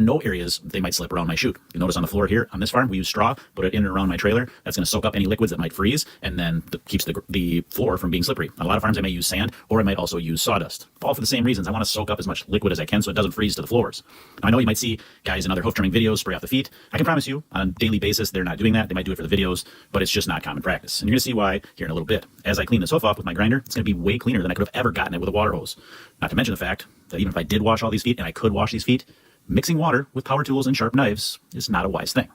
no areas they might slip around my chute. You notice on the floor here on this farm, we use straw, put it in and around my trailer. That's going to soak up any liquids that might freeze, and then keeps the floor from being slippery. On a lot of farms, I may use sand, or I might also use sawdust. All for the same reasons. I want to soak up as much liquid as I can so it doesn't freeze to the floors. Now, I know you might see guys in other hoof trimming videos spray off the feet. I can promise you, on a daily basis, they're not doing that. They might do it for the videos, but it's just not common practice. And you're going to see why here in a little bit. As I clean this hoof off with my grinder, it's going to be way cleaner than I could have ever gotten it with a water hose. Not to mention the fact that even if I did wash all these feet, and I could wash these feet, mixing water with power tools and sharp knives is not a wise thing.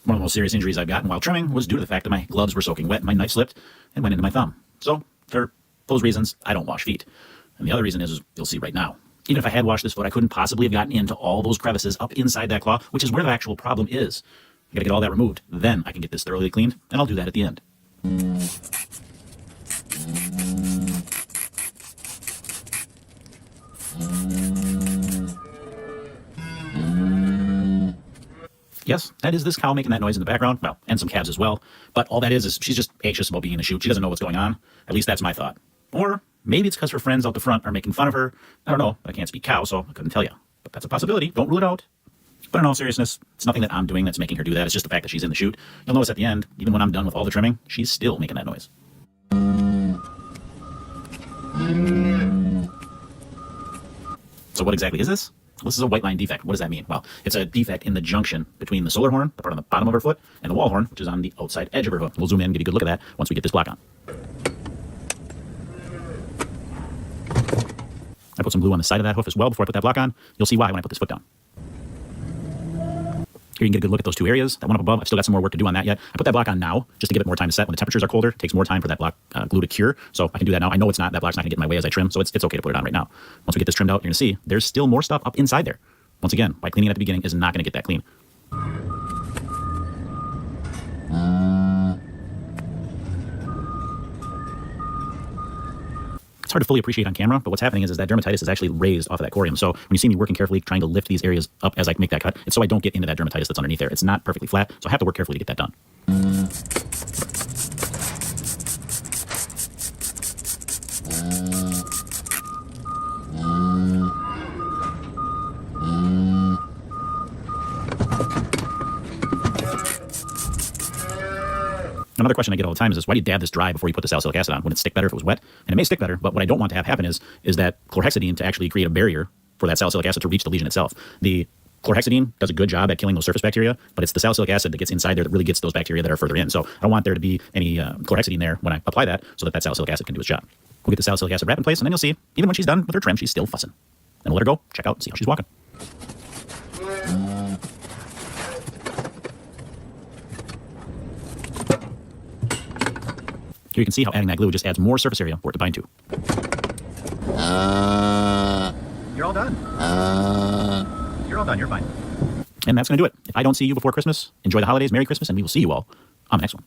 One of the most serious injuries I've gotten while trimming was due to the fact that my gloves were soaking wet and my knife slipped and went into my thumb. So for those reasons, I don't wash feet. And the other reason is you'll see right now. Even if I had washed this foot, I couldn't possibly have gotten into all those crevices up inside that claw, which is where the actual problem is. I gotta get all that removed. Then I can get this thoroughly cleaned, and I'll do that at the end. Yes, that is this cow making that noise in the background. Well, and some calves as well. But all that is she's just anxious about being in the chute. She doesn't know what's going on. At least that's my thought. Or maybe it's because her friends out the front are making fun of her. I don't know. I can't speak cow, so I couldn't tell you. But that's a possibility. Don't rule it out. But in all seriousness, it's nothing that I'm doing that's making her do that. It's just the fact that she's in the chute. You'll notice at the end, even when I'm done with all the trimming, she's still making that noise. So what exactly is this? This is a white line defect. What does that mean? Well, it's a defect in the junction between the solar horn, the part on the bottom of her foot, and the wall horn, which is on the outside edge of her hoof. We'll zoom in and give you a good look at that once we get this block on. I put some glue on the side of that hoof as well before I put that block on. You'll see why when I put this foot down. Here you can get a good look at those two areas. That one up above, I've still got some more work to do on that yet. I put that block on now just to give it more time to set. When the temperatures are colder, it takes more time for that block glue to cure. So I can do that now. I know that block's not gonna get in my way as I trim, so it's okay to put it on right now. Once we get this trimmed out, you're gonna see there's still more stuff up inside there. Once again, by cleaning at the beginning is not gonna get that clean. It's hard to fully appreciate on camera, but what's happening is that dermatitis is actually raised off of that corium. So when you see me working carefully, trying to lift these areas up as I make that cut, it's so I don't get into that dermatitis that's underneath there. It's not perfectly flat, so I have to work carefully to get that done. Another question I get all the time is why do you dab this dry before you put the salicylic acid on? Wouldn't it stick better if it was wet? And it may stick better, but what I don't want to have happen is that chlorhexidine to actually create a barrier for that salicylic acid to reach the lesion itself. The chlorhexidine does a good job at killing those surface bacteria, but it's the salicylic acid that gets inside there that really gets those bacteria that are further in. So I don't want there to be any chlorhexidine there when I apply that so that salicylic acid can do its job. We'll get the salicylic acid wrap in place, and then you'll see, even when she's done with her trim, she's still fussing. Then we'll let her go, check out, and see how she's walking. Here you can see how adding that glue just adds more surface area for it to bind to. You're all done. You're all done. You're fine. And that's going to do it. If I don't see you before Christmas, enjoy the holidays, Merry Christmas, and we will see you all on the next one.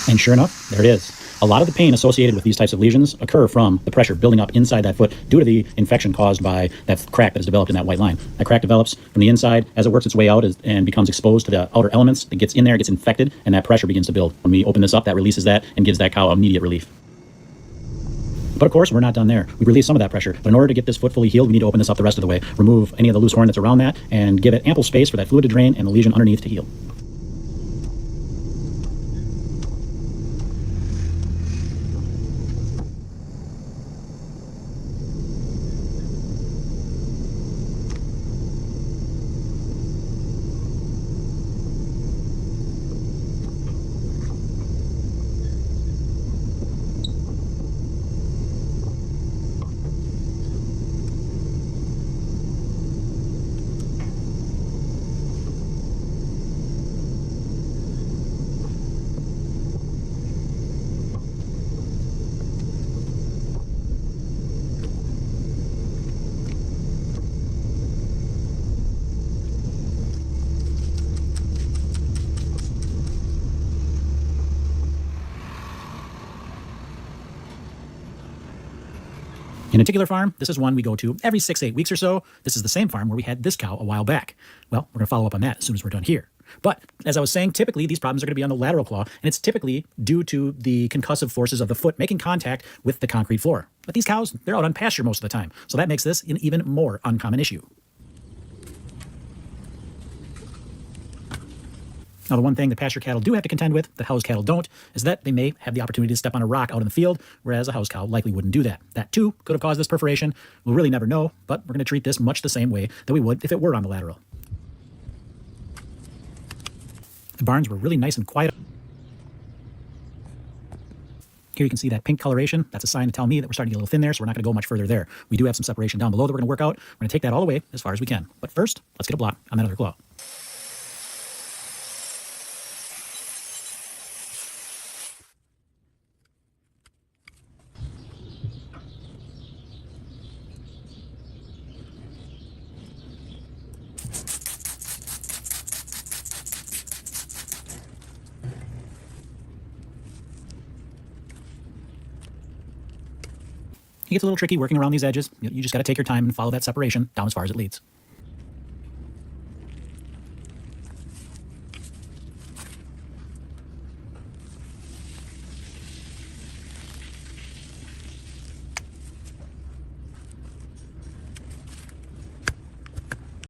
And sure enough, there it is. A lot of the pain associated with these types of lesions occur from the pressure building up inside that foot due to the infection caused by that crack that is developed in that white line. That crack develops from the inside as it works its way out and becomes exposed to the outer elements. It gets in there, gets infected, and that pressure begins to build. When we open this up, that releases that and gives that cow immediate relief. But of course, we're not done there. We release some of that pressure, but in order to get this foot fully healed, we need to open this up the rest of the way, remove any of the loose horn that's around that, and give it ample space for that fluid to drain and the lesion underneath to heal. In a particular farm, this is one we go to every 6 to 8 weeks or so. This is the same farm where we had this cow a while back. Well, we're going to follow up on that as soon as we're done here. But as I was saying, typically these problems are going to be on the lateral claw, and it's typically due to the concussive forces of the foot making contact with the concrete floor. But these cows, they're out on pasture most of the time, so that makes this an even more uncommon issue. Now, the one thing that pasture cattle do have to contend with that house cattle don't is that they may have the opportunity to step on a rock out in the field, whereas a house cow likely wouldn't do that. That, too, could have caused this perforation. We'll really never know, but we're going to treat this much the same way that we would if it were on the lateral. The barns were really nice and quiet. Here you can see that pink coloration. That's a sign to tell me that we're starting to get a little thin there, so we're not going to go much further there. We do have some separation down below that we're going to work out. We're going to take that all the way as far as we can. But first, let's get a block on that other claw. It gets a little tricky working around these edges. You just got to take your time and follow that separation down as far as it leads.